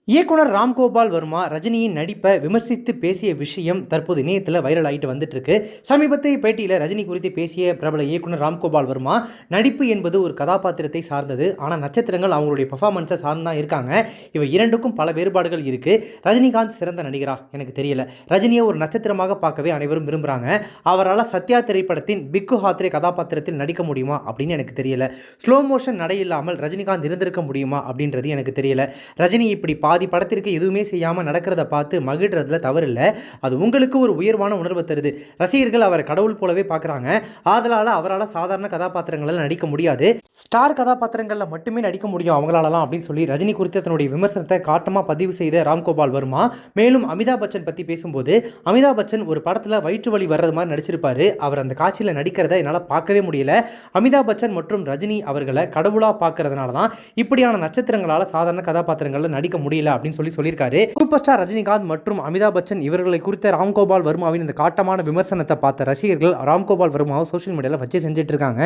இயக்குனர் ராம்கோபால் வர்மா ரஜினியின் நடிப்பை விமர்சித்து பேசிய விஷயம் தற்போது இணையத்தில் வைரல் ஆகிட்டு வந்துட்டு இருக்கு. சமீபத்திய பேட்டியில் ரஜினி குறித்து பேசிய பிரபல இயக்குனர் ராம்கோபால் வர்மா, நடிப்பு என்பது ஒரு கதாபாத்திரத்தை சார்ந்தது, ஆனால் நட்சத்திரங்கள் அவங்களுடைய பர்ஃபார்மன்ஸை சார்ந்து தான் இருக்காங்க. இவை இரண்டுக்கும் பல வேறுபாடுகள் இருக்கு. ரஜினிகாந்த் சிறந்த நடிகரா எனக்கு தெரியல. ரஜினியை ஒரு நட்சத்திரமாக பார்க்கவே அனைவரும் விரும்புகிறாங்க. அவரால் சத்யா திரைப்படத்தின் பிக்கு ஹாத்ரே கதாபாத்திரத்தில் நடிக்க முடியுமா அப்படின்னு எனக்கு தெரியல. ஸ்லோ மோஷன் நடை இல்லாமல் ரஜினிகாந்த் இருந்திருக்க முடியுமா அப்படின்றது எனக்கு தெரியல. ரஜினி இப்படி பாதி படத்திற்கு எதுவுமே செய்யாமல் நடக்கிறத பார்த்து மகிழ்றதுல தவறு இல்லை. அது உங்களுக்கு ஒரு உயர்வான உணர்வை தருது. ரசிகர்கள் அவரை கடவுள் போலவே பார்க்குறாங்க. ஆதலால் அவரால் சாதாரண கதாபாத்திரங்களில் நடிக்க முடியாது, ஸ்டார் கதாபாத்திரங்களில் மட்டுமே நடிக்க முடியும் அவங்களாலலாம் அப்படின்னு சொல்லி ரஜினி குறித்து தன்னுடைய விமர்சனத்தை காட்டமாக பதிவு செய்த ராம்கோபால் வர்மா மேலும் அமிதாப் பச்சன் பற்றி பேசும்போது, அமிதாப் பச்சன் ஒரு படத்தில் வயிற்று வலி வர்றது மாதிரி நடிச்சிருப்பாரு. அவர் அந்த காட்சியில் நடிக்கிறத என்னால் பார்க்கவே முடியல. அமிதாப் பச்சன் மற்றும் ரஜினி அவர்களை கடவுளாக பார்க்கறதுனால தான் இப்படியான நட்சத்திரங்களால் சாதாரண கதாபாத்திரங்களில் நடிக்க முடியல அப்படின்னு சொல்லியிருக்காரு. சூப்பர் ஸ்டார் ரஜினிகாந்த் மற்றும் அமிதாப் பச்சன் இவர்களை குறித்த ராம்கோபால் வர்மாவின் இந்த காட்டமான விமர்சனத்தை பார்த்த ரசிகர்கள் ராம்கோபால் வர்மாவை சோஷியல் மீடியாவில் வச்சு செஞ்சுட்டு இருக்காங்க.